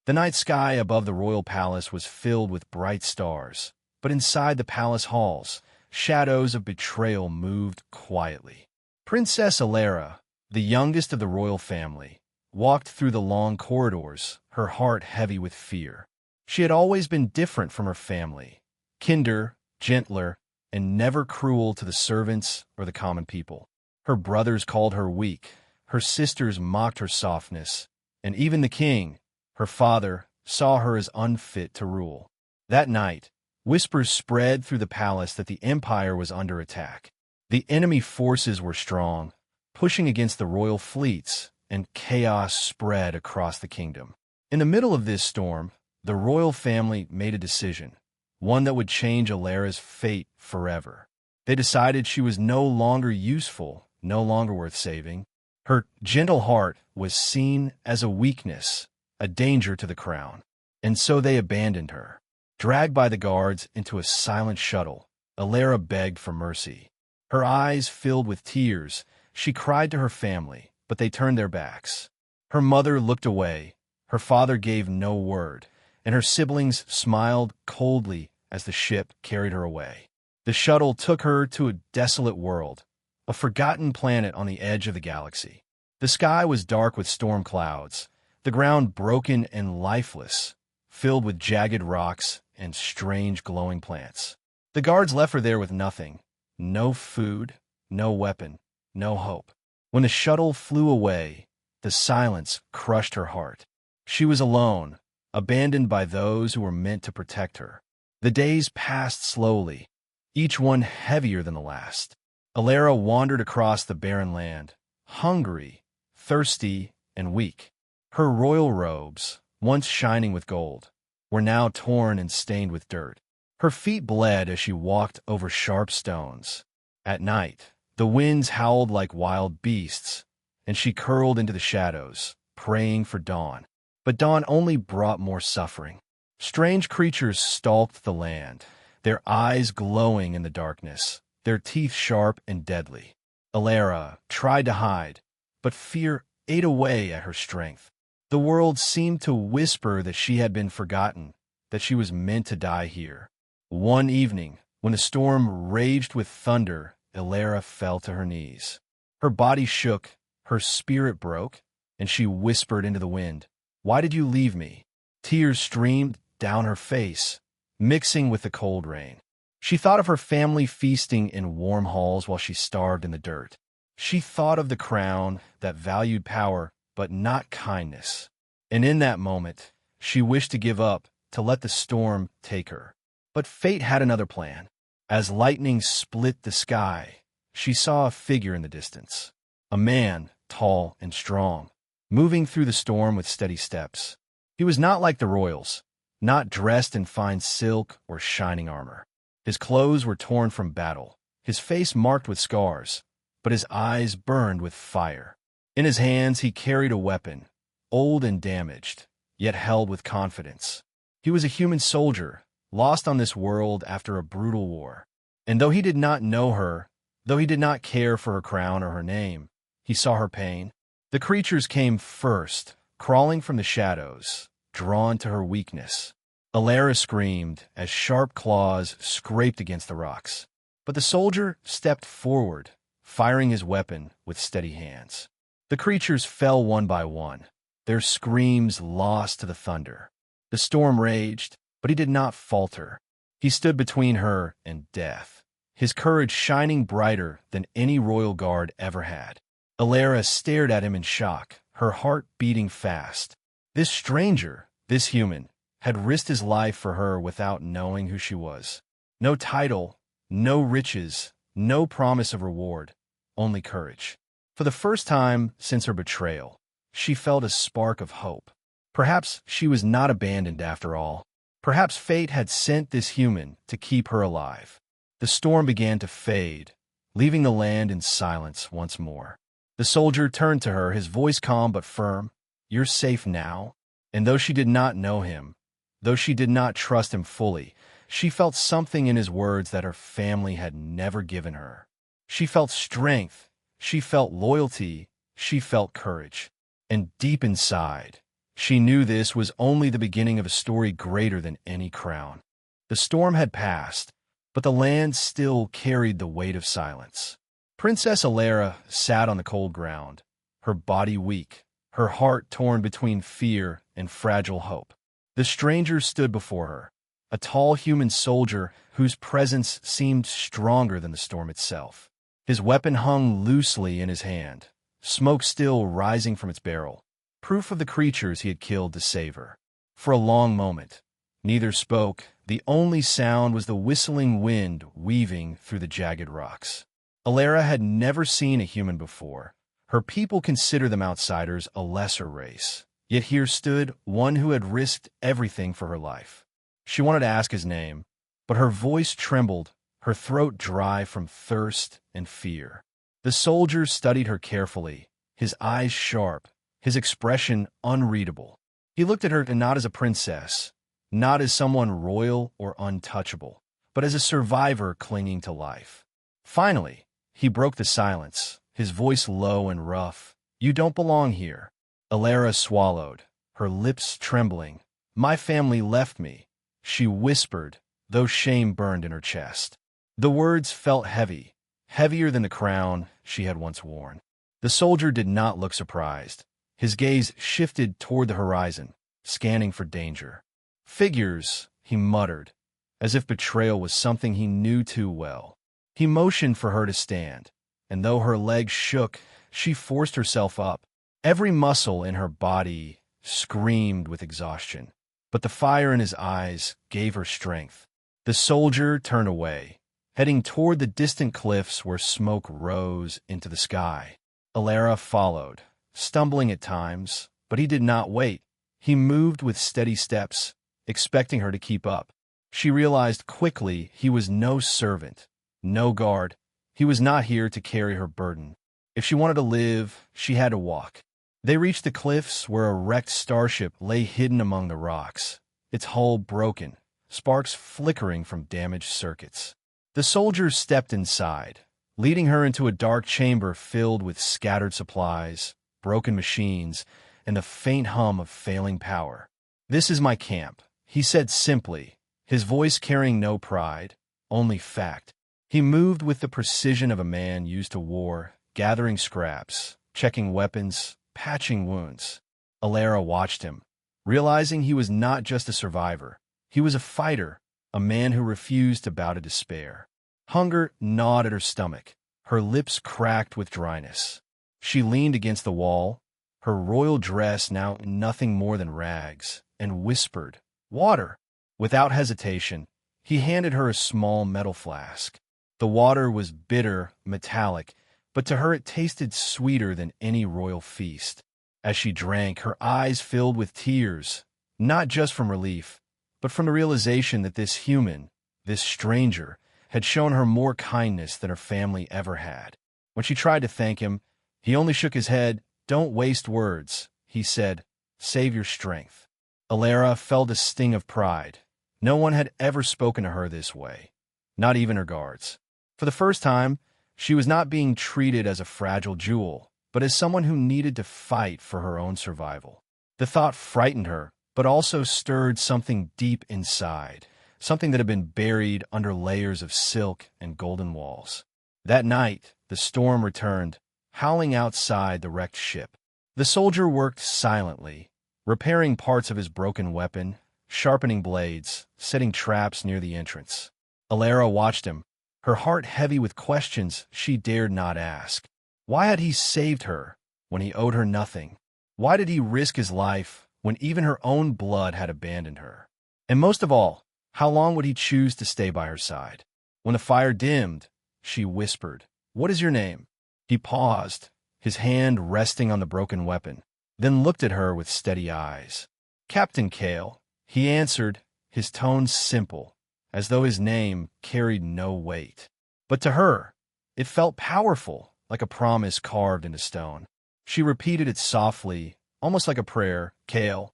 The night sky above the royal palace was filled with bright stars, but inside the palace halls, shadows of betrayal moved quietly. Princess Alara, the youngest of the royal family, walked through the long corridors, her heart heavy with fear. She had always been different from her family, kinder, gentler, and never cruel to the servants or the common people. Her brothers called her weak, her sisters mocked her softness, and even the king, her father, saw her as unfit to rule. That night, whispers spread through the palace that the empire was under attack. The enemy forces were strong, pushing against the royal fleets, and chaos spread across the kingdom. In the middle of this storm, the royal family made a decision, one that would change Alara's fate forever. They decided she was no longer useful, no longer worth saving. Her gentle heart was seen as a weakness, a danger to the crown, and so they abandoned her. Dragged by the guards into a silent shuttle, Alara begged for mercy. Her eyes filled with tears, she cried to her family, but they turned their backs. Her mother looked away, her father gave no word, and her siblings smiled coldly as the ship carried her away. The shuttle took her to a desolate world, a forgotten planet on the edge of the galaxy. The sky was dark with storm clouds, the ground broken and lifeless, filled with jagged rocks and strange glowing plants. The guards left her there with nothing, no food, no weapon, no hope. When the shuttle flew away, the silence crushed her heart. She was alone, abandoned by those who were meant to protect her. The days passed slowly, each one heavier than the last. Alara wandered across the barren land, hungry, thirsty, and weak. Her royal robes, once shining with gold, were now torn and stained with dirt. Her feet bled as she walked over sharp stones. At night, the winds howled like wild beasts, and she curled into the shadows, praying for dawn. But dawn only brought more suffering. Strange creatures stalked the land, their eyes glowing in the darkness, their teeth sharp and deadly. Alara tried to hide, but fear ate away at her strength. The world seemed to whisper that she had been forgotten, that she was meant to die here. One evening, when the storm raged with thunder, Alara fell to her knees. Her body shook, her spirit broke, and she whispered into the wind, "Why did you leave me?" Tears streamed down her face, mixing with the cold rain. She thought of her family feasting in warm halls while she starved in the dirt. She thought of the crown that valued power but not kindness. And in that moment, she wished to give up, to let the storm take her. But fate had another plan. As lightning split the sky, she saw a figure in the distance. A man, tall and strong, moving through the storm with steady steps. He was not like the royals, not dressed in fine silk or shining armor. His clothes were torn from battle, his face marked with scars, but his eyes burned with fire. In his hands he carried a weapon, old and damaged, yet held with confidence. He was a human soldier, lost on this world after a brutal war. And though he did not know her, though he did not care for her crown or her name, he saw her pain. The creatures came first, crawling from the shadows, drawn to her weakness. Alara screamed as sharp claws scraped against the rocks. But the soldier stepped forward, firing his weapon with steady hands. The creatures fell one by one, their screams lost to the thunder. The storm raged, but he did not falter. He stood between her and death, his courage shining brighter than any royal guard ever had. Alara stared at him in shock, her heart beating fast. This stranger, this human, had risked his life for her without knowing who she was. No title, no riches, no promise of reward, only courage. For the first time since her betrayal, she felt a spark of hope. Perhaps she was not abandoned after all. Perhaps fate had sent this human to keep her alive. The storm began to fade, leaving the land in silence once more. The soldier turned to her, his voice calm but firm. "You're safe now." And though she did not know him, though she did not trust him fully, she felt something in his words that her family had never given her. She felt strength, she felt loyalty, she felt courage. And deep inside, She knew this was only the beginning of a story greater than any crown. The storm had passed, but the land still carried the weight of silence. Princess Alara sat on the cold ground, her body weak, her heart torn between fear and fragile hope. The stranger stood before her, a tall human soldier whose presence seemed stronger than the storm itself. His weapon hung loosely in his hand, smoke still rising from its barrel, proof of the creatures he had killed to save her. For a long moment, neither spoke. The only sound was the whistling wind weaving through the jagged rocks. Alara had never seen a human before. Her people considered them outsiders, a lesser race. Yet here stood one who had risked everything for her life. She wanted to ask his name, but her voice trembled, her throat dry from thirst and fear. The soldier studied her carefully, his eyes sharp, his expression unreadable. He looked at her not as a princess, not as someone royal or untouchable, but as a survivor clinging to life. Finally, he broke the silence, his voice low and rough. "You don't belong here." Alara swallowed, her lips trembling. "My family left me," she whispered, though shame burned in her chest. The words felt heavy, heavier than the crown she had once worn. The soldier did not look surprised. His gaze shifted toward the horizon, scanning for danger. "Figures," he muttered, as if betrayal was something he knew too well. He motioned for her to stand, and though her legs shook, she forced herself up. Every muscle in her body screamed with exhaustion, but the fire in his eyes gave her strength. The soldier turned away, heading toward the distant cliffs where smoke rose into the sky. Alara followed, stumbling at times, but he did not wait. He moved with steady steps, expecting her to keep up. She realized quickly he was no servant, no guard. He was not here to carry her burden. If she wanted to live, she had to walk. They reached the cliffs where a wrecked starship lay hidden among the rocks, its hull broken, sparks flickering from damaged circuits. The soldiers stepped inside, leading her into a dark chamber filled with scattered supplies, broken machines, and the faint hum of failing power. "This is my camp," he said simply, his voice carrying no pride, only fact. He moved with the precision of a man used to war, gathering scraps, checking weapons, patching wounds. Alara watched him, realizing he was not just a survivor. He was a fighter, a man who refused to bow to despair. Hunger gnawed at her stomach, her lips cracked with dryness. She leaned against the wall, her royal dress now nothing more than rags, and whispered, "Water." Without hesitation, he handed her a small metal flask. The water was bitter, metallic, but to her it tasted sweeter than any royal feast. As she drank, her eyes filled with tears, not just from relief, but from the realization that this human, this stranger, had shown her more kindness than her family ever had. When she tried to thank him, he only shook his head. "Don't waste words," he said. "Save your strength." Alara felt a sting of pride. No one had ever spoken to her this way, not even her guards. For the first time, she was not being treated as a fragile jewel, but as someone who needed to fight for her own survival. The thought frightened her, but also stirred something deep inside, something that had been buried under layers of silk and golden walls. That night, the storm returned, howling outside the wrecked ship. The soldier worked silently, repairing parts of his broken weapon, sharpening blades, setting traps near the entrance. Alara watched him, her heart heavy with questions she dared not ask. Why had he saved her when he owed her nothing? Why did he risk his life when even her own blood had abandoned her? And most of all, how long would he choose to stay by her side? When the fire dimmed, she whispered, "What is your name?" He paused, his hand resting on the broken weapon, then looked at her with steady eyes. "Captain Kale," he answered, his tone simple, as though his name carried no weight. But to her, it felt powerful, like a promise carved into stone. She repeated it softly, almost like a prayer, "Kale."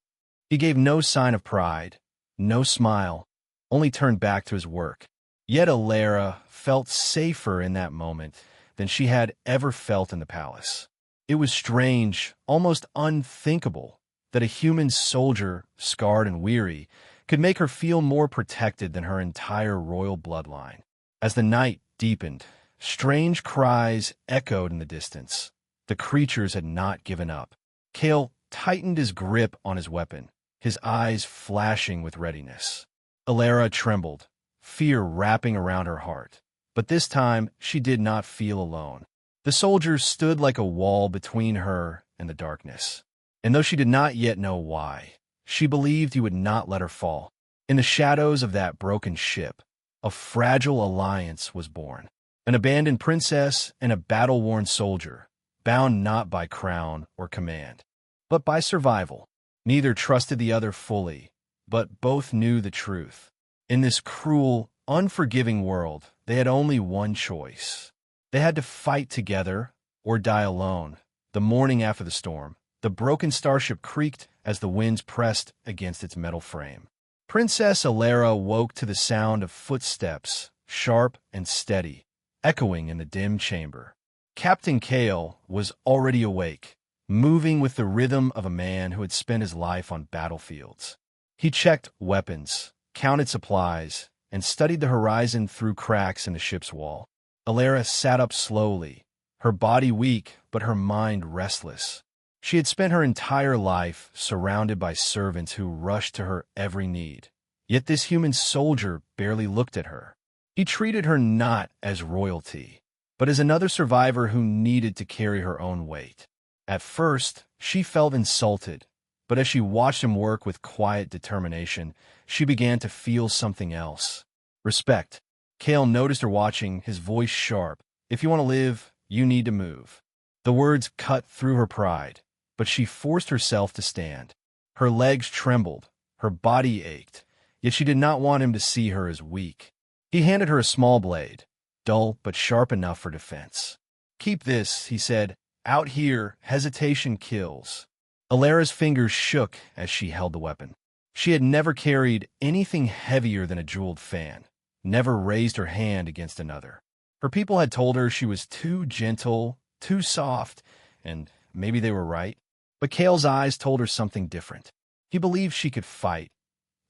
He gave no sign of pride, no smile, only turned back to his work. Yet Alara felt safer in that moment than she had ever felt in the palace. It was strange, almost unthinkable, that a human soldier, scarred and weary, could make her feel more protected than her entire royal bloodline. As the night deepened, strange cries echoed in the distance. The creatures had not given up. Kale tightened his grip on his weapon, his eyes flashing with readiness. Alara trembled, fear wrapping around her heart. But this time, she did not feel alone. The soldiers stood like a wall between her and the darkness. And though she did not yet know why, she believed he would not let her fall. In the shadows of that broken ship, a fragile alliance was born. An abandoned princess and a battle-worn soldier, bound not by crown or command, but by survival. Neither trusted the other fully, but both knew the truth. In this cruel, unforgiving world, they had only one choice. They had to fight together or die alone. The morning after the storm, the broken starship creaked as the winds pressed against its metal frame. Princess Alara woke to the sound of footsteps, sharp and steady, echoing in the dim chamber. Captain Kale was already awake, moving with the rhythm of a man who had spent his life on battlefields. He checked weapons, counted supplies, and studied the horizon through cracks in the ship's wall. Alara sat up slowly, her body weak but her mind restless. She had spent her entire life surrounded by servants who rushed to her every need. Yet this human soldier barely looked at her. He treated her not as royalty, but as another survivor who needed to carry her own weight. At first, she felt insulted, but as she watched him work with quiet determination, she began to feel something else. Respect. Kale noticed her watching, his voice sharp. If you want to live, you need to move. The words cut through her pride, but she forced herself to stand. Her legs trembled, her body ached, yet she did not want him to see her as weak. He handed her a small blade, dull but sharp enough for defense. Keep this, he said. Out here, hesitation kills. Alara's fingers shook as she held the weapon. She had never carried anything heavier than a jeweled fan, never raised her hand against another. Her people had told her she was too gentle, too soft, and maybe they were right. But Kale's eyes told her something different. He believed she could fight,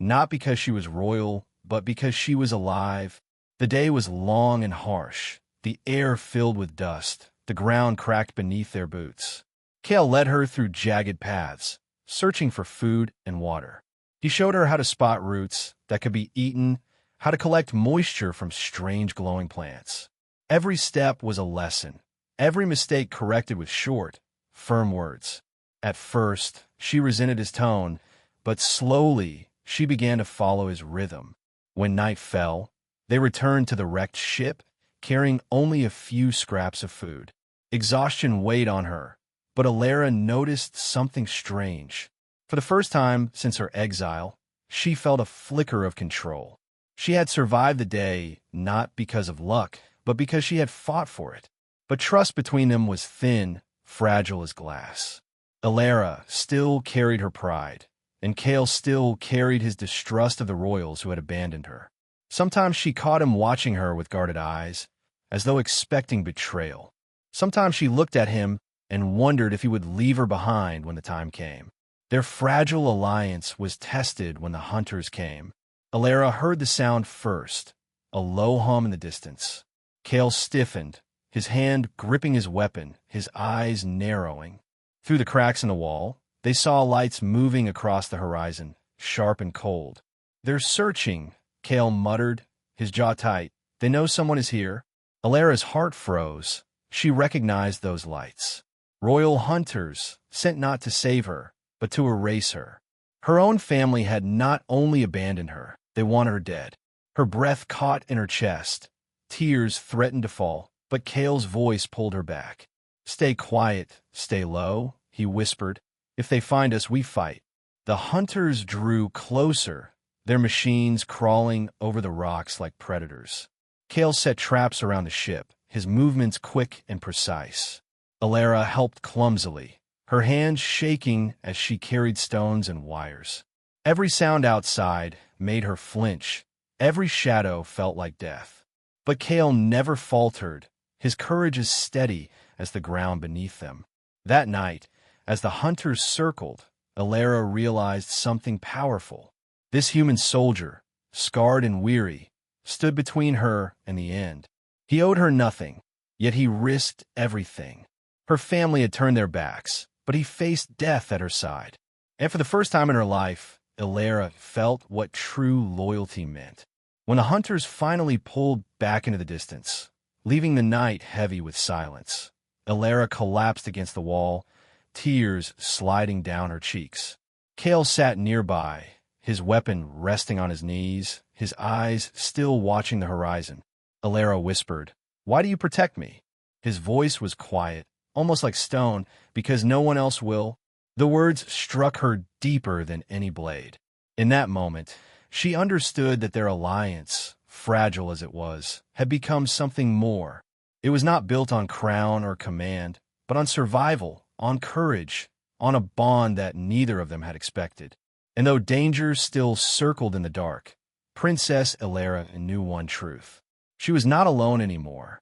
not because she was royal, but because she was alive. The day was long and harsh, the air filled with dust, the ground cracked beneath their boots. Kale led her through jagged paths, searching for food and water. He showed her how to spot roots that could be eaten, how to collect moisture from strange glowing plants. Every step was a lesson, every mistake corrected with short, firm words. At first, she resented his tone, but slowly she began to follow his rhythm. When night fell, they returned to the wrecked ship, carrying only a few scraps of food. Exhaustion weighed on her, but Alara noticed something strange. For the first time since her exile, she felt a flicker of control. She had survived the day not because of luck, but because she had fought for it. But trust between them was thin, fragile as glass. Alara still carried her pride, and Kale still carried his distrust of the royals who had abandoned her. Sometimes she caught him watching her with guarded eyes, as though expecting betrayal. Sometimes she looked at him and wondered if he would leave her behind when the time came. Their fragile alliance was tested when the hunters came. Alara heard the sound first, a low hum in the distance. Kale stiffened, his hand gripping his weapon, his eyes narrowing. Through the cracks in the wall, they saw lights moving across the horizon, sharp and cold. "They're searching," Kale muttered, his jaw tight. "They know someone is here." Alara's heart froze. She recognized those lights. Royal hunters, sent not to save her, but to erase her. Her own family had not only abandoned her, they wanted her dead. Her breath caught in her chest. Tears threatened to fall, but Kale's voice pulled her back. "Stay quiet, stay low," he whispered. "If they find us, we fight." The hunters drew closer, their machines crawling over the rocks like predators. Kale set traps around the ship, his movements quick and precise. Alara helped clumsily, her hands shaking as she carried stones and wires. Every sound outside made her flinch. Every shadow felt like death. But Kale never faltered, his courage as steady as the ground beneath them. That night, as the hunters circled, Alara realized something powerful. This human soldier, scarred and weary, stood between her and the end. He owed her nothing, yet he risked everything. Her family had turned their backs, but he faced death at her side. And for the first time in her life, Alara felt what true loyalty meant. When the hunters finally pulled back into the distance, leaving the night heavy with silence, Alara collapsed against the wall, tears sliding down her cheeks. Kale sat nearby, his weapon resting on his knees, his eyes still watching the horizon. Alara whispered, "Why do you protect me?" His voice was quiet, almost like stone, "Because no one else will." The words struck her deeper than any blade. In that moment, she understood that their alliance, fragile as it was, had become something more. It was not built on crown or command, but on survival, on courage, on a bond that neither of them had expected. And though danger still circled in the dark, Princess Alara knew one truth. She was not alone anymore.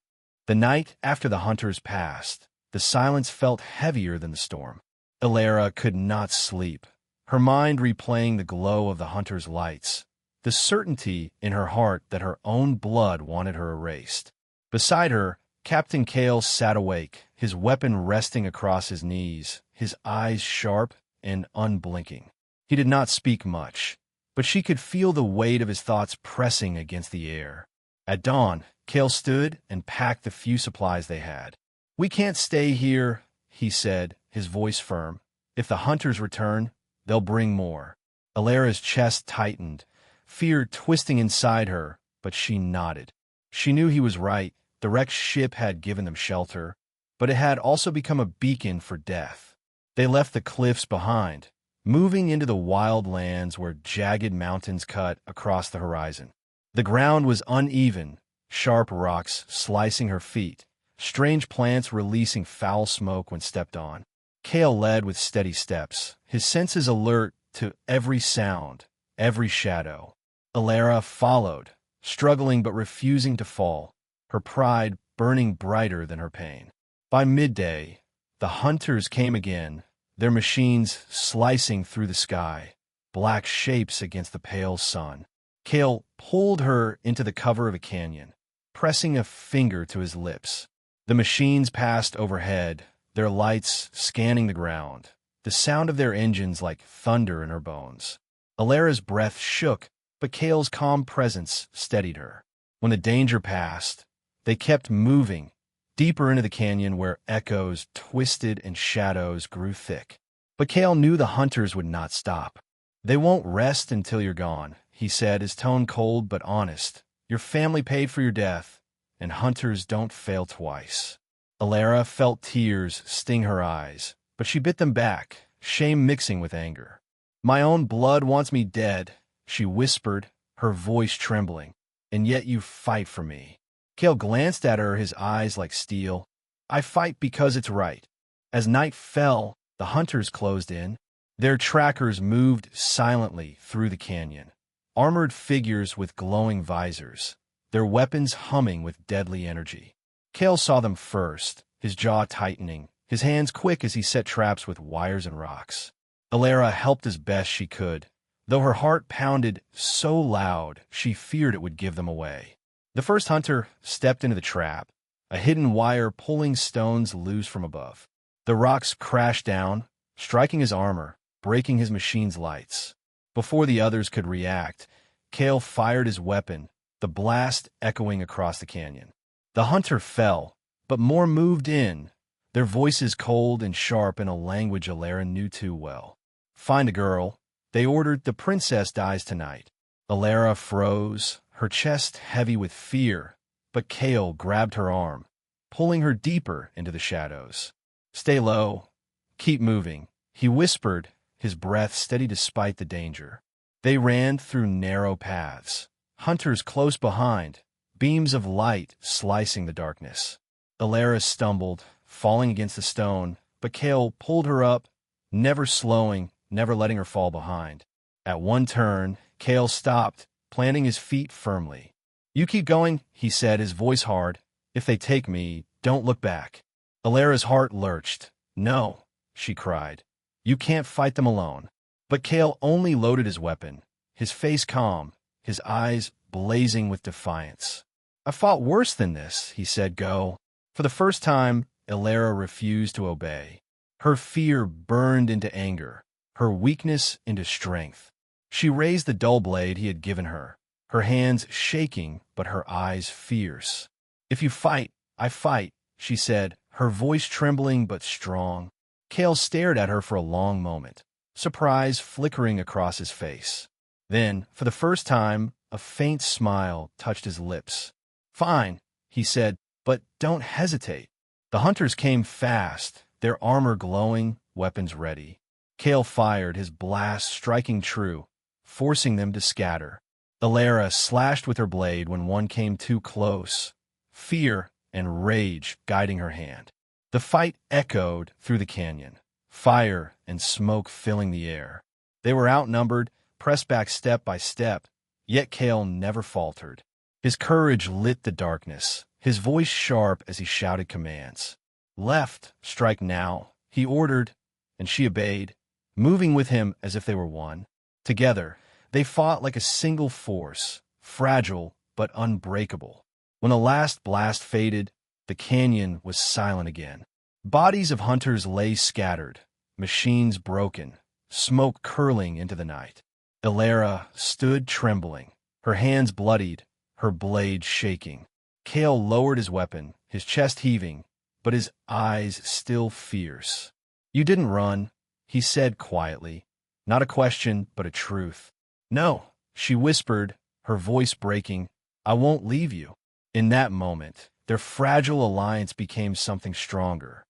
The night after the hunters passed, the silence felt heavier than the storm. Alara could not sleep, her mind replaying the glow of the hunters' lights, the certainty in her heart that her own blood wanted her erased. Beside her, Captain Kale sat awake, his weapon resting across his knees, his eyes sharp and unblinking. He did not speak much, but she could feel the weight of his thoughts pressing against the air. At dawn, Kale stood and packed the few supplies they had. "We can't stay here," he said, his voice firm. "If the hunters return, they'll bring more." Alara's chest tightened, fear twisting inside her, but she nodded. She knew he was right. The wrecked ship had given them shelter, but it had also become a beacon for death. They left the cliffs behind, moving into the wild lands where jagged mountains cut across the horizon. The ground was uneven, sharp rocks slicing her feet, strange plants releasing foul smoke when stepped on. Kale led with steady steps, his senses alert to every sound, every shadow. Alara followed, struggling but refusing to fall, her pride burning brighter than her pain. By midday, the hunters came again, their machines slicing through the sky, black shapes against the pale sun. Kale pulled her into the cover of a canyon, pressing a finger to his lips. The machines passed overhead, their lights scanning the ground, the sound of their engines like thunder in her bones. Alara's breath shook, but Kale's calm presence steadied her. When the danger passed, they kept moving, deeper into the canyon where echoes twisted and shadows grew thick. But Kale knew the hunters would not stop. "They won't rest until you're gone," he said, his tone cold but honest. "Your family paid for your death, and hunters don't fail twice." Alara felt tears sting her eyes, but she bit them back, shame mixing with anger. "My own blood wants me dead," she whispered, her voice trembling, "and yet you fight for me." Kale glanced at her, his eyes like steel. "I fight because it's right." As night fell, the hunters closed in. Their trackers moved silently through the canyon, armored figures with glowing visors, their weapons humming with deadly energy. Kale saw them first, his jaw tightening, his hands quick as he set traps with wires and rocks. Alara helped as best she could, though her heart pounded so loud she feared it would give them away. The first hunter stepped into the trap, a hidden wire pulling stones loose from above. The rocks crashed down, striking his armor, breaking his machine's lights. Before the others could react, Kale fired his weapon, the blast echoing across the canyon. The hunter fell, but more moved in, their voices cold and sharp in a language Alara knew too well. "Find a girl," they ordered. "The princess dies tonight." Alara froze, her chest heavy with fear, but Kale grabbed her arm, pulling her deeper into the shadows. "Stay low. Keep moving," he whispered, his breath steady despite the danger. They ran through narrow paths, hunters close behind, beams of light slicing the darkness. Alara stumbled, falling against the stone, but Kale pulled her up, never slowing, never letting her fall behind. At one turn, Kale stopped, planting his feet firmly. "You keep going," he said, his voice hard. "If they take me, don't look back." Alara's heart lurched. "No," she cried. You can't fight them alone. But Kale only loaded his weapon, his face calm, his eyes blazing with defiance. I fought worse than this, he said. Go. For the first time, Ilera refused to obey. Her fear burned into anger, her weakness into strength. She raised the dull blade he had given her, her hands shaking but her eyes fierce. If you fight, I fight, she said, her voice trembling but strong. Kale stared at her for a long moment, surprise flickering across his face. Then, for the first time, a faint smile touched his lips. Fine, he said, but don't hesitate. The hunters came fast, their armor glowing, weapons ready. Kale fired, his blast striking true, forcing them to scatter. Ilera slashed with her blade when one came too close, fear and rage guiding her hand. The fight echoed through the canyon, fire and smoke filling the air. They were outnumbered, pressed back step by step, yet Kale never faltered. His courage lit the darkness, his voice sharp as he shouted commands. Left, strike now, he ordered, and she obeyed, moving with him as if they were one. Together, they fought like a single force, fragile but unbreakable. When the last blast faded, the canyon was silent again. Bodies of hunters lay scattered, machines broken, smoke curling into the night. Ilera stood trembling, her hands bloodied, her blade shaking. Kale lowered his weapon, his chest heaving, but his eyes still fierce. You didn't run, he said quietly. Not a question, but a truth. No, she whispered, her voice breaking. I won't leave you. In that moment, their fragile alliance became something stronger.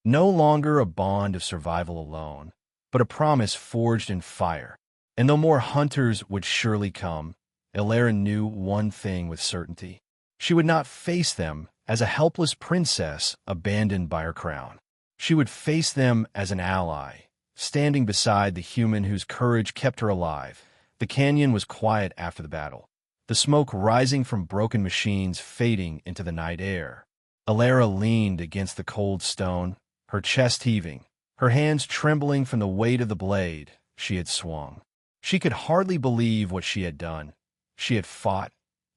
No longer a bond of survival alone, but a promise forged in fire. And though more hunters would surely come, Ilera knew one thing with certainty. She would not face them as a helpless princess abandoned by her crown. She would face them as an ally, standing beside the human whose courage kept her alive. The canyon was quiet after the battle, the smoke rising from broken machines fading into the night air. Ilera leaned against the cold stone, her chest heaving, her hands trembling from the weight of the blade she had swung. She could hardly believe what she had done. She had fought,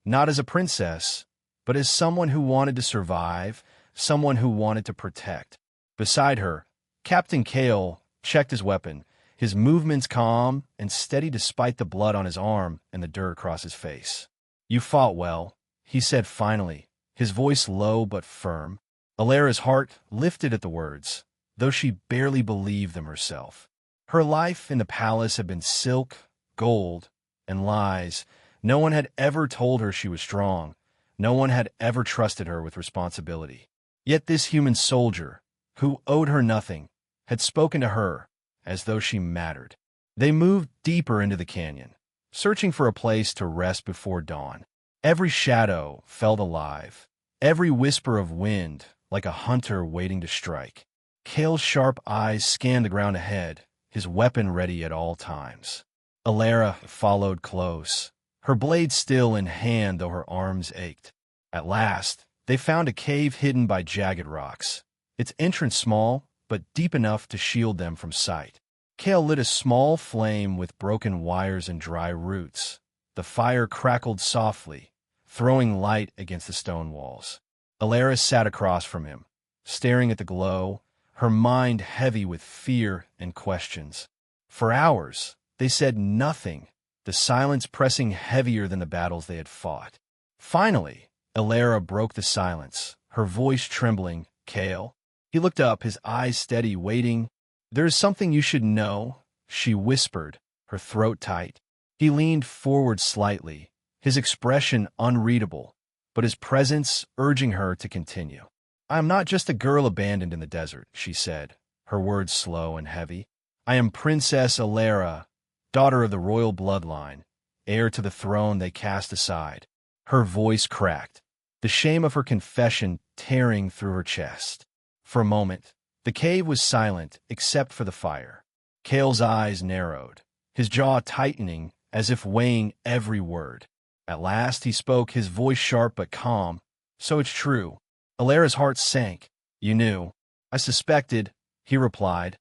not as a princess, but as someone who wanted to survive, someone who wanted to protect. Beside her, Captain Kale checked his weapon, his movements calm and steady despite the blood on his arm and the dirt across his face. You fought well, he said finally, his voice low but firm. Ilera's heart lifted at the words, though she barely believed them herself. Her life in the palace had been silk, gold, and lies. No one had ever told her she was strong. No one had ever trusted her with responsibility. Yet this human soldier, who owed her nothing, had spoken to her as though she mattered. They moved deeper into the canyon, searching for a place to rest before dawn. Every shadow felt alive, every whisper of wind like a hunter waiting to strike. Kale's sharp eyes scanned the ground ahead, his weapon ready at all times. Ilera followed close, her blade still in hand though her arms ached. At last, they found a cave hidden by jagged rocks, its entrance small but deep enough to shield them from sight. Kale lit a small flame with broken wires and dry roots. The fire crackled softly, throwing light against the stone walls. Ilera sat across from him, staring at the glow, her mind heavy with fear and questions. For hours, they said nothing, the silence pressing heavier than the battles they had fought. Finally, Ilera broke the silence, her voice trembling. Kale? He looked up, his eyes steady, waiting. There is something you should know, she whispered, her throat tight. He leaned forward slightly, his expression unreadable, but his presence urging her to continue. I am not just a girl abandoned in the desert, she said, her words slow and heavy. I am Princess Ilera, daughter of the royal bloodline, heir to the throne they cast aside. Her voice cracked, the shame of her confession tearing through her chest. For a moment, the cave was silent except for the fire. Kale's eyes narrowed, his jaw tightening as if weighing every word. At last he spoke, his voice sharp but calm. So it's true. Ilera's heart sank. You knew. I suspected, he replied.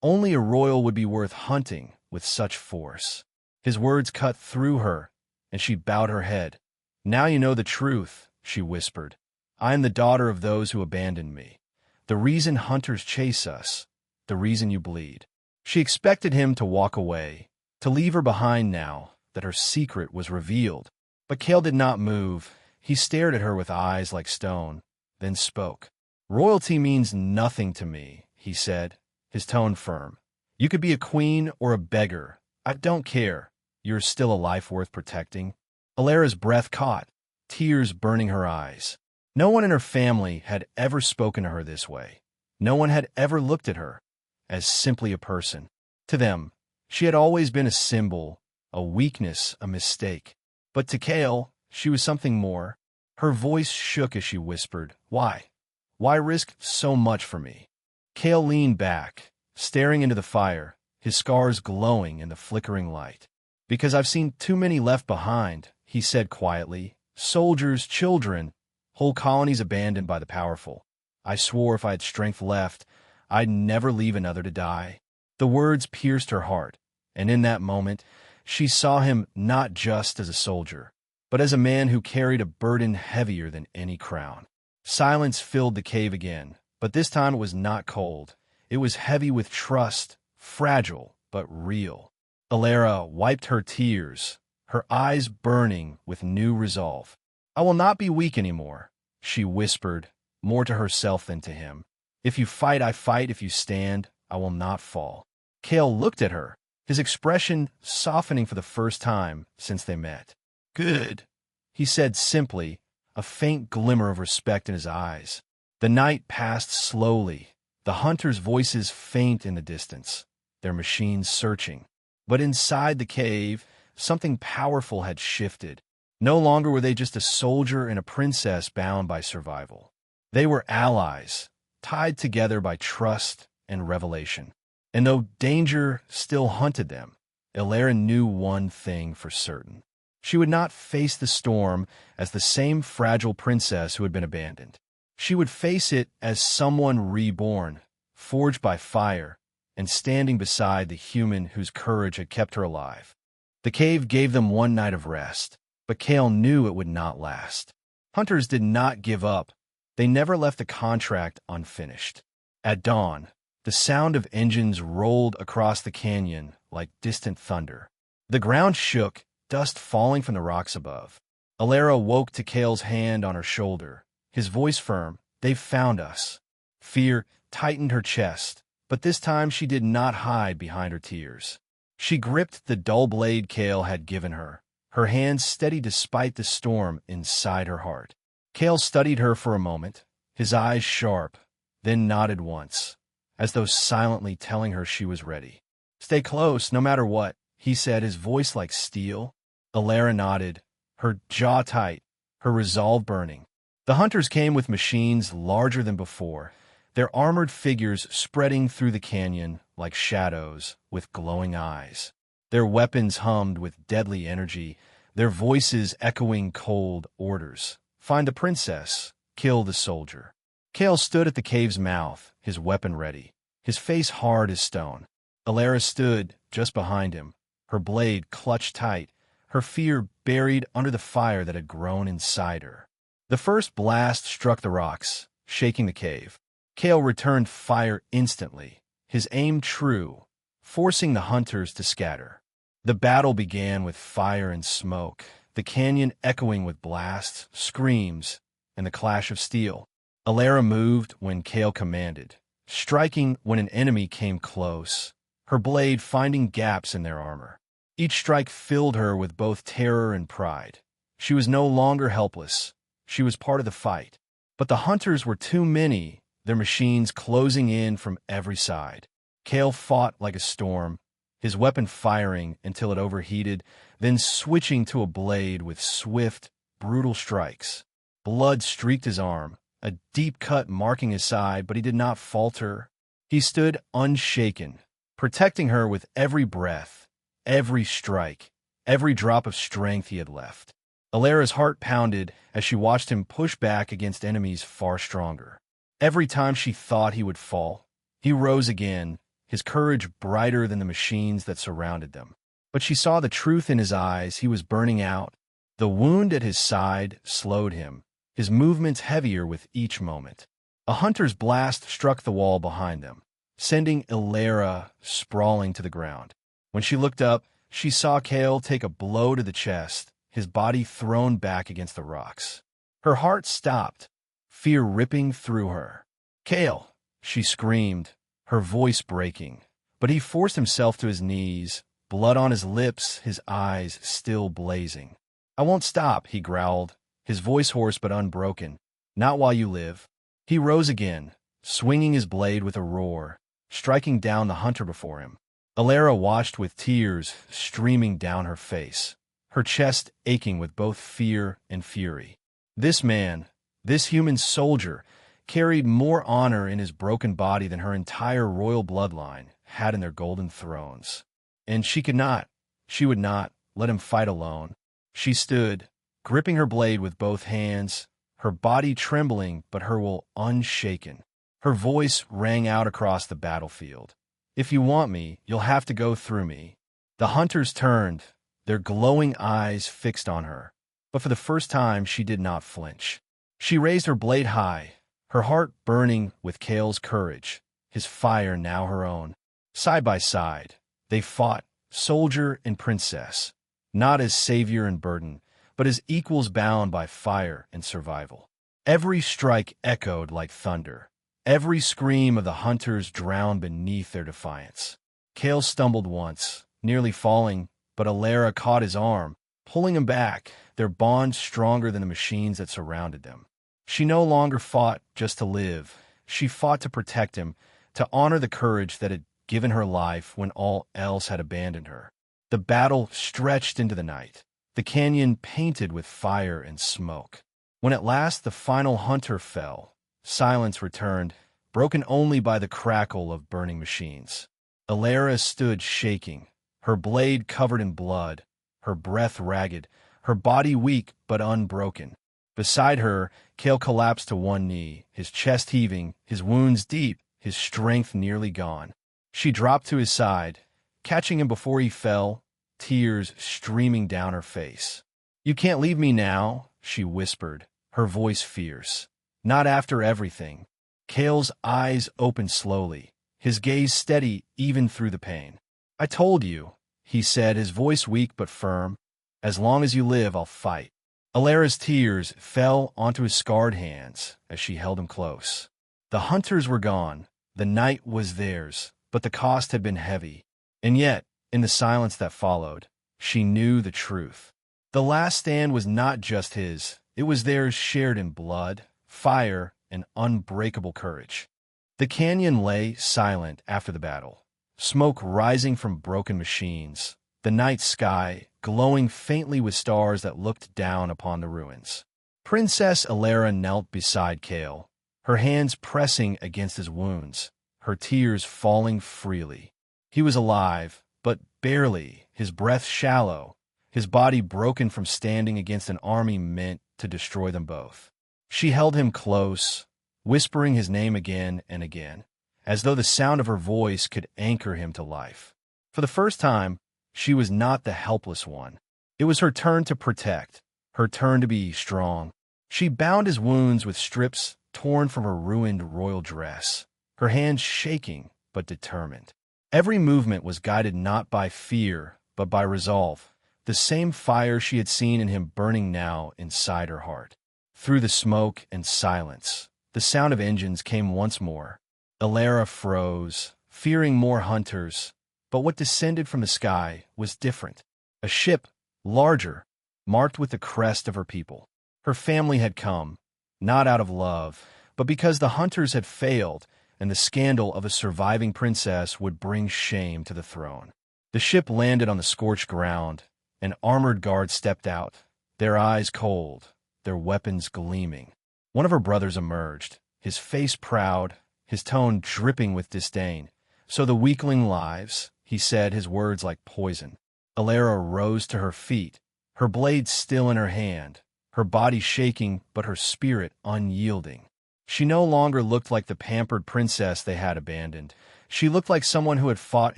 Only a royal would be worth hunting with such force. His words cut through her, and she bowed her head. "Now you know the truth," she whispered. "I am the daughter of those who abandoned me. The reason hunters chase us, the reason you bleed." She expected him to walk away, to leave her behind now that her secret was revealed. But Kale did not move. He stared at her with eyes like stone, then spoke. "Royalty means nothing to me," he said, his tone firm. "You could be a queen or a beggar. I don't care. You're still a life worth protecting." Alara's breath caught, tears burning her eyes. No one in her family had ever spoken to her this way. No one had ever looked at her as simply a person. To them, she had always been a symbol, a weakness, a mistake. But to Kale, she was something more. Her voice shook as she whispered, "Why? Why risk so much for me?" Kale leaned back, staring into the fire, his scars glowing in the flickering light. "Because I've seen too many left behind," he said quietly. "Soldiers, children, whole colonies abandoned by the powerful. I swore if I had strength left, I'd never leave another to die." The words pierced her heart, and in that moment, she saw him not just as a soldier, but as a man who carried a burden heavier than any crown. Silence filled the cave again, but this time it was not cold. It was heavy with trust, fragile but real. Alara wiped her tears, her eyes burning with new resolve. "I will not be weak anymore," she whispered, more to herself than to him. "If you fight, I fight. If you stand, I will not fall." Kale looked at her, his expression softening for the first time since they met. "Good," he said simply, a faint glimmer of respect in his eyes. The night passed slowly, the hunters' voices faint in the distance, their machines searching. But inside the cave, something powerful had shifted. No longer were they just a soldier and a princess bound by survival. They were allies, tied together by trust and revelation. And though danger still hunted them, Alara knew one thing for certain. She would not face the storm as the same fragile princess who had been abandoned. She would face it as someone reborn, forged by fire, and standing beside the human whose courage had kept her alive. The cave gave them one night of rest, but Kale knew it would not last. Hunters did not give up. They never left the contract unfinished. At dawn, the sound of engines rolled across the canyon like distant thunder. The ground shook, dust falling from the rocks above. Alara woke to Kale's hand on her shoulder, his voice firm. "They've found us." Fear tightened her chest, but this time she did not hide behind her tears. She gripped the dull blade Kale had given her, her hands steady despite the storm inside her heart. Kale studied her for a moment, his eyes sharp, then nodded once, as though silently telling her she was ready. "Stay close, no matter what," he said, his voice like steel. Alara nodded, her jaw tight, her resolve burning. The hunters came with machines larger than before, their armored figures spreading through the canyon like shadows with glowing eyes. Their weapons hummed with deadly energy, their voices echoing cold orders. "Find the princess, kill the soldier." Kale stood at the cave's mouth, his weapon ready, his face hard as stone. Alara stood just behind him, her blade clutched tight, her fear buried under the fire that had grown inside her. The first blast struck the rocks, shaking the cave. Kale returned fire instantly, his aim true, forcing the hunters to scatter. The battle began with fire and smoke, the canyon echoing with blasts, screams, and the clash of steel. Alara moved when Kale commanded, striking when an enemy came close, her blade finding gaps in their armor. Each strike filled her with both terror and pride. She was no longer helpless. She was part of the fight. But the hunters were too many, their machines closing in from every side. Kale fought like a storm, his weapon firing until it overheated, then switching to a blade with swift, brutal strikes. Blood streaked his arm, a deep cut marking his side, but he did not falter. He stood unshaken, protecting her with every breath, every strike, every drop of strength he had left. Alara's heart pounded as she watched him push back against enemies far stronger. Every time she thought he would fall, he rose again, his courage brighter than the machines that surrounded them. But she saw the truth in his eyes. He was burning out. The wound at his side slowed him, his movements heavier with each moment. A hunter's blast struck the wall behind them, sending Ilera sprawling to the ground. When she looked up, she saw Kale take a blow to the chest, his body thrown back against the rocks. Her heart stopped, fear ripping through her. "Kale!" she screamed, her voice breaking. But he forced himself to his knees, blood on his lips, his eyes still blazing. "I won't stop," he growled, his voice hoarse but unbroken. "Not while you live." He rose again, swinging his blade with a roar, striking down the hunter before him. Ilera watched with tears streaming down her face, her chest aching with both fear and fury. This man, this human soldier, carried more honor in his broken body than her entire royal bloodline had in their golden thrones. And she would not, let him fight alone. She stood, gripping her blade with both hands, her body trembling but her will unshaken. Her voice rang out across the battlefield. "If you want me, you'll have to go through me." The hunters turned, their glowing eyes fixed on her. But for the first time, she did not flinch. She raised her blade high, her heart burning with Kale's courage, his fire now her own. Side by side, they fought, soldier and princess, not as savior and burden, but as equals bound by fire and survival. Every strike echoed like thunder. Every scream of the hunters drowned beneath their defiance. Kale stumbled once, nearly falling, but Ilera caught his arm, pulling him back, their bond stronger than the machines that surrounded them. She no longer fought just to live. She fought to protect him, to honor the courage that had given her life when all else had abandoned her. The battle stretched into the night, the canyon painted with fire and smoke. When at last the final hunter fell, silence returned, broken only by the crackle of burning machines. Ilera stood shaking, her blade covered in blood, her breath ragged, her body weak but unbroken. Beside her, Kale collapsed to one knee, his chest heaving, his wounds deep, his strength nearly gone. She dropped to his side, catching him before he fell, tears streaming down her face. "You can't leave me now," she whispered, her voice fierce. "Not after everything." Kale's eyes opened slowly, his gaze steady even through the pain. "I told you," he said, his voice weak but firm. "As long as you live, I'll fight." Ilera's tears fell onto his scarred hands as she held him close. The hunters were gone, the night was theirs, but the cost had been heavy. And yet, in the silence that followed, she knew the truth. The last stand was not just his, it was theirs, shared in blood, fire, and unbreakable courage. The canyon lay silent after the battle, smoke rising from broken machines, the night sky glowing faintly with stars that looked down upon the ruins. Princess Ilera knelt beside Kale, her hands pressing against his wounds, her tears falling freely. He was alive, but barely, his breath shallow, his body broken from standing against an army meant to destroy them both. She held him close, whispering his name again and again, as though the sound of her voice could anchor him to life. For the first time, she was not the helpless one. It was her turn to protect, her turn to be strong. She bound his wounds with strips torn from her ruined royal dress, her hands shaking but determined. Every movement was guided not by fear, but by resolve, the same fire she had seen in him burning now inside her heart. Through the smoke and silence, the sound of engines came once more. Ilera froze, fearing more hunters, but what descended from the sky was different. A ship, larger, marked with the crest of her people. Her family had come, not out of love, but because the hunters had failed, and the scandal of a surviving princess would bring shame to the throne. The ship landed on the scorched ground. An armored guard stepped out, their eyes cold, their weapons gleaming. One of her brothers emerged, his face proud, his tone dripping with disdain. "So the weakling lives," he said, his words like poison. Ilera rose to her feet, her blade still in her hand, her body shaking but her spirit unyielding. She no longer looked like the pampered princess they had abandoned. She looked like someone who had fought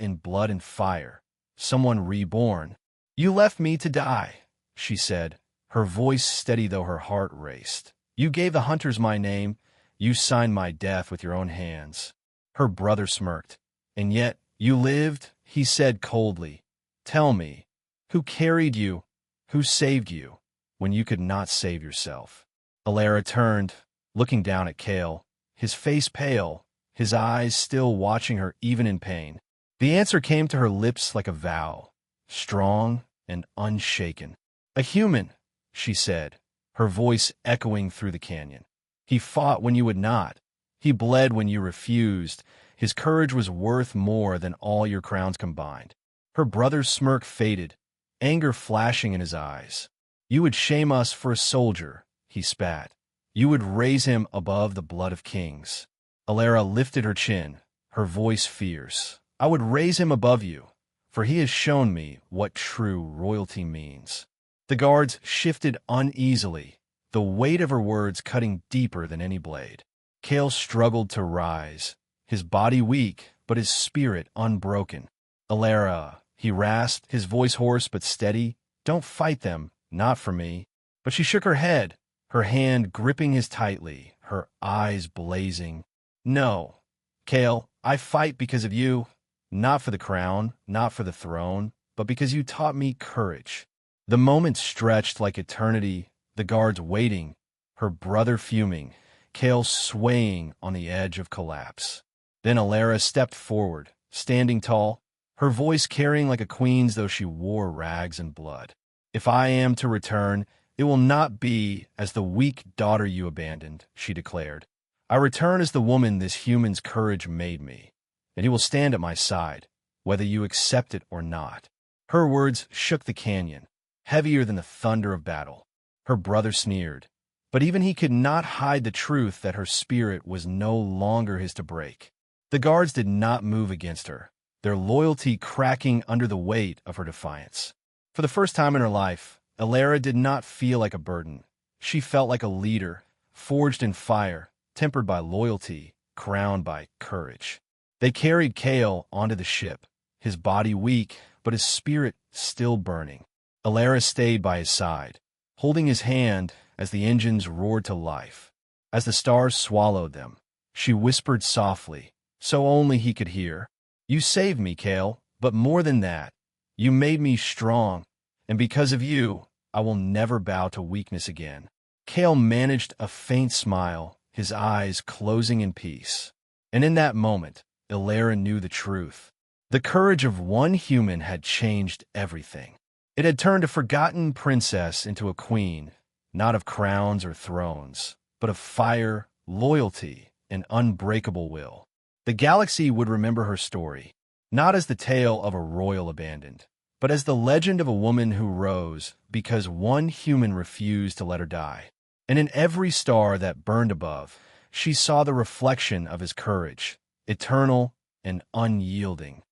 in blood and fire, someone reborn. "You left me to die," she said, her voice steady though her heart raced. "You gave the hunters my name. You signed my death with your own hands." Her brother smirked. "And yet you lived," he said coldly. "Tell me, who carried you, who saved you, when you could not save yourself?" Alara turned, looking down at Kale, his face pale, his eyes still watching her even in pain. The answer came to her lips like a vow, strong and unshaken. "A human," she said, her voice echoing through the canyon. "He fought when you would not. He bled when you refused. His courage was worth more than all your crowns combined." Her brother's smirk faded, anger flashing in his eyes. "You would shame us for a soldier," he spat. "You would raise him above the blood of kings." Alara lifted her chin, her voice fierce. "I would raise him above you, for he has shown me what true royalty means." The guards shifted uneasily, the weight of her words cutting deeper than any blade. Kale struggled to rise, his body weak, but his spirit unbroken. "Alara," he rasped, his voice hoarse but steady, "don't fight them, not for me." But she shook her head, her hand gripping his tightly, her eyes blazing. "No, Kale, I fight because of you, not for the crown, not for the throne, but because you taught me courage." The moment stretched like eternity, the guards waiting, her brother fuming, Kale swaying on the edge of collapse. Then Alara stepped forward, standing tall, her voice carrying like a queen's though she wore rags and blood. "If I am to return, it will not be as the weak daughter you abandoned," she declared. "I return as the woman this human's courage made me, and he will stand at my side, whether you accept it or not." Her words shook the canyon, heavier than the thunder of battle. Her brother sneered, but even he could not hide the truth that her spirit was no longer his to break. The guards did not move against her, their loyalty cracking under the weight of her defiance. For the first time in her life, Alara did not feel like a burden. She felt like a leader, forged in fire, tempered by loyalty, crowned by courage. They carried Kale onto the ship, his body weak, but his spirit still burning. Alara stayed by his side, holding his hand as the engines roared to life. As the stars swallowed them, she whispered softly, so only he could hear, "You saved me, Kale, but more than that, you made me strong, and because of you, I will never bow to weakness again." Kale managed a faint smile, his eyes closing in peace. And in that moment, Alara knew the truth. The courage of one human had changed everything. It had turned a forgotten princess into a queen, not of crowns or thrones, but of fire, loyalty, and unbreakable will. The galaxy would remember her story, not as the tale of a royal abandoned, but as the legend of a woman who rose because one human refused to let her die. And in every star that burned above, she saw the reflection of his courage, eternal and unyielding.